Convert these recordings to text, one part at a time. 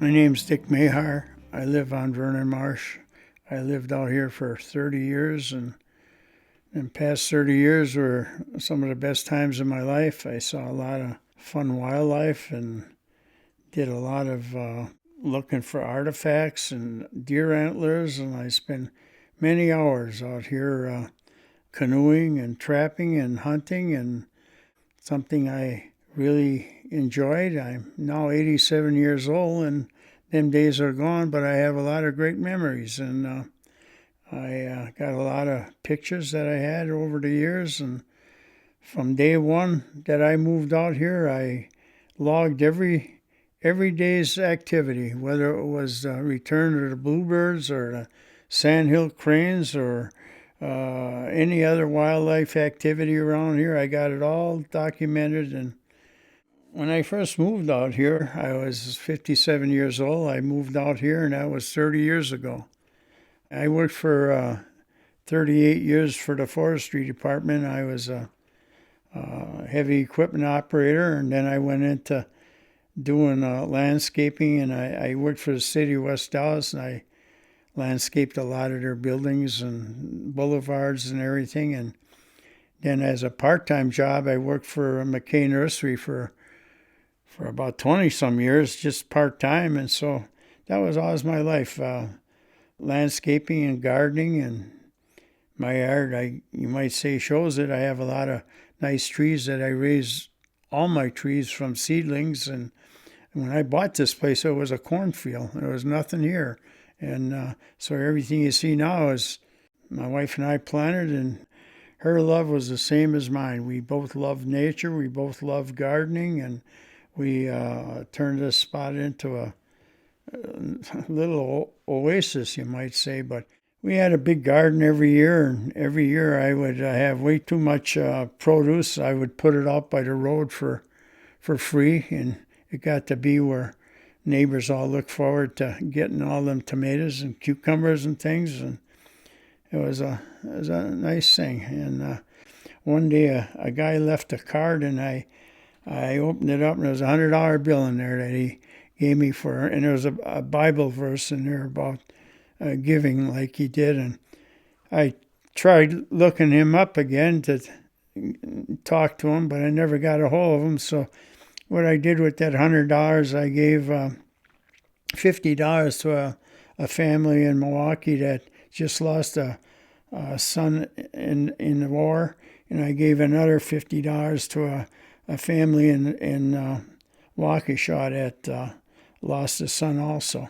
My name's Dick Mejchar. I live on Vernon, Marsh. I lived out here for 30 years, and the past 30 years were some of the best times of my life. I saw a lot of fun wildlife and did a lot of looking for artifacts and deer antlers, and I spent many hours out here canoeing and trapping and hunting, and something I really enjoyed. I'm now 87 years old, and them days are gone, but I have a lot of great memories, and I got a lot of pictures that I had over the years. And from day one that I moved out here, I logged every day's activity, whether it was return to the bluebirds or the sandhill cranes or any other wildlife activity around here. I got it all documented. And when I first moved out here, I was 57 years old. I moved out here, and that was 30 years ago. I worked for 38 years for the forestry department. I was a heavy equipment operator, and then I went into doing landscaping, and I worked for the city of West Dallas, and I landscaped a lot of their buildings and boulevards and everything. And then as a part-time job, I worked for McKay Nursery for about 20 some years, just part-time. And so that was always my life, landscaping and gardening. And my yard, you might say, shows it. I have a lot of nice trees that I raised, all my trees from seedlings. And when I bought this place, it was a cornfield. There was nothing here. And so everything you see now is my wife and I planted, and her love was the same as mine. We both loved nature. We both loved gardening, and we turned this spot into a little oasis, you might say. But we had a big garden every year, and every year I would have way too much produce. I would put it out by the road for free, and it got to be where neighbors all looked forward to getting all them tomatoes and cucumbers and things, and it was a nice thing. And one day a guy left a card, and I opened it up, and there was $100 bill in there that he gave me for, and there was a Bible verse in there about giving like he did. And I tried looking him up again to talk to him, but I never got a hold of him. So what I did with that $100, I gave $50 to a family in Milwaukee that just lost a son in the war, and I gave another $50 to a family in Waukesha that lost a son also.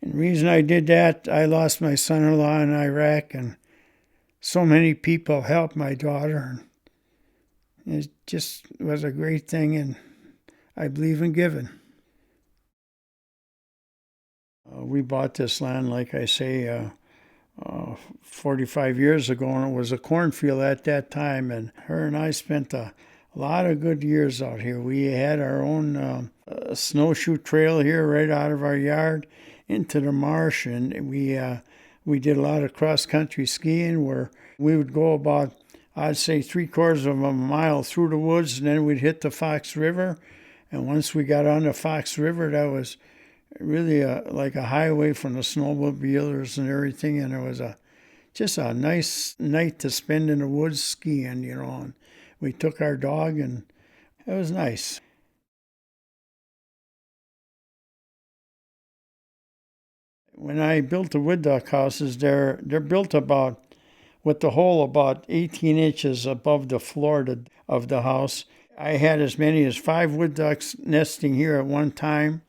And the reason I did that, I lost my son-in-law in Iraq, and so many people helped my daughter. And it just was a great thing, and I believe in giving. We bought this land, like I say, 45 years ago, and it was a cornfield at that time. And her and I spent a lot of good years out here. We had our own snowshoe trail here right out of our yard into the marsh, and we did a lot of cross-country skiing where we would go about, I'd say, 3/4 of a mile through the woods, and then we'd hit the Fox River. And once we got on the Fox River, that was really like a highway from the snowmobilers and everything. And it was just a nice night to spend in the woods skiing, And we took our dog, and it was nice. When I built the wood duck houses, they're built about, with the hole about 18 inches above the floor of the house. I had as many as 5 wood ducks nesting here at one time.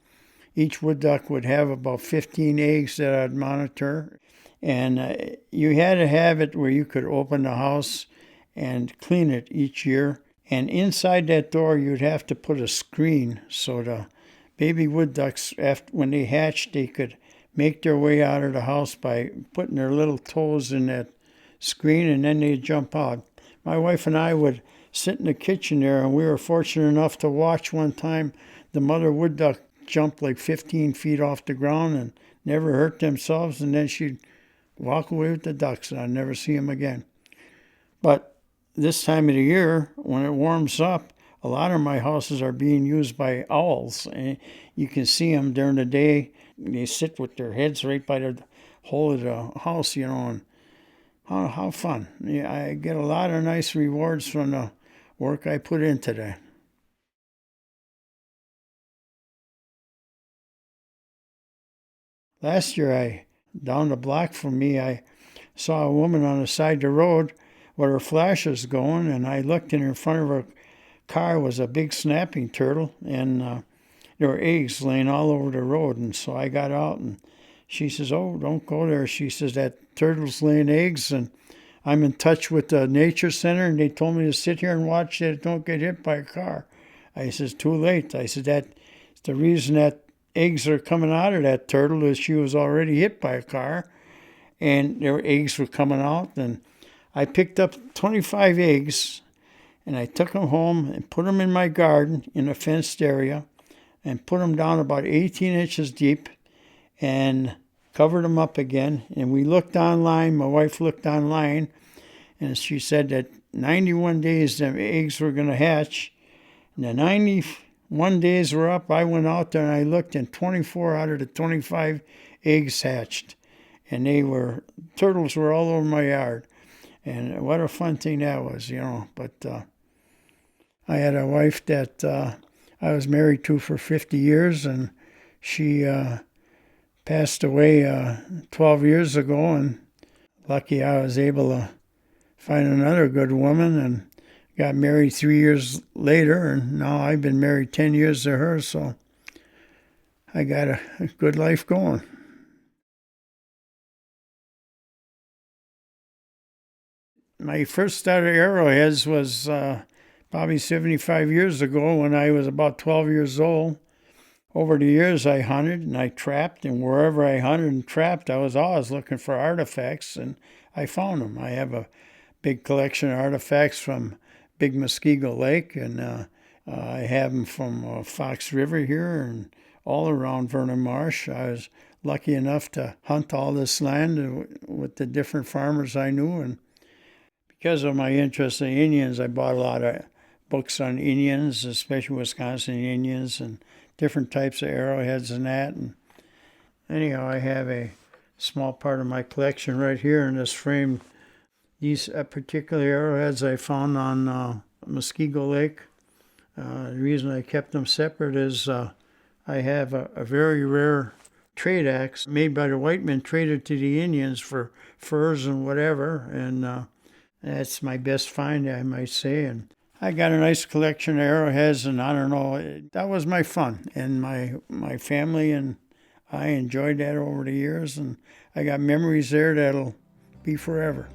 Each wood duck would have about 15 eggs that I'd monitor. And you had to have it where you could open the house and clean it each year. And inside that door, you'd have to put a screen so the baby wood ducks, when they hatched, they could make their way out of the house by putting their little toes in that screen, and then they'd jump out. My wife and I would sit in the kitchen there, and we were fortunate enough to watch one time the mother wood duck jump like 15 feet off the ground and never hurt themselves, and then she'd walk away with the ducks, and I'd never see them again. But this time of the year, when it warms up, a lot of my houses are being used by owls. And you can see them during the day. They sit with their heads right by the hole of the house, and how fun. Yeah, I get a lot of nice rewards from the work I put into that. Last year, down the block from me, I saw a woman on the side of the road with her flashes going, and I looked, and in front of her car was a big snapping turtle, and there were eggs laying all over the road. And so I got out, and she says, "Oh, don't go there." She says, "That turtle's laying eggs, and I'm in touch with the nature center, and they told me to sit here and watch that it don't get hit by a car." I says, "Too late." I said, "That's the reason that eggs are coming out of that turtle is she was already hit by a car, and their eggs were coming out." And I picked up 25 eggs, and I took them home and put them in my garden in a fenced area, and put them down about 18 inches deep, and covered them up again. And we looked online, my wife looked online, and she said that 91 days the eggs were going to hatch. And the 91 days were up. I went out there and I looked, and 24 out of the 25 eggs hatched. And turtles were all over my yard. And what a fun thing that was, But I had a wife that I was married to for 50 years, and she passed away 12 years ago, and lucky I was able to find another good woman and got married 3 years later, and now I've been married 10 years to her, so I got a good life going. My first start of arrowheads was probably 75 years ago when I was about 12 years old. Over the years, I hunted and I trapped, and wherever I hunted and trapped, I was always looking for artifacts, and I found them. I have a big collection of artifacts from Big Muskego Lake, and I have them from Fox River here and all around Vernon Marsh. I was lucky enough to hunt all this land with the different farmers I knew, and because of my interest in Indians, I bought a lot of books on Indians, especially Wisconsin Indians, and different types of arrowheads and that. And anyhow, I have a small part of my collection right here in this frame. These particular arrowheads I found on Muskego Lake. The reason I kept them separate is I have a very rare trade axe made by the white men, traded to the Indians for furs and whatever, and that's my best find, I might say. And I got a nice collection of arrowheads, and I don't know, that was my fun, and my family and I enjoyed that over the years, and I got memories there that'll be forever.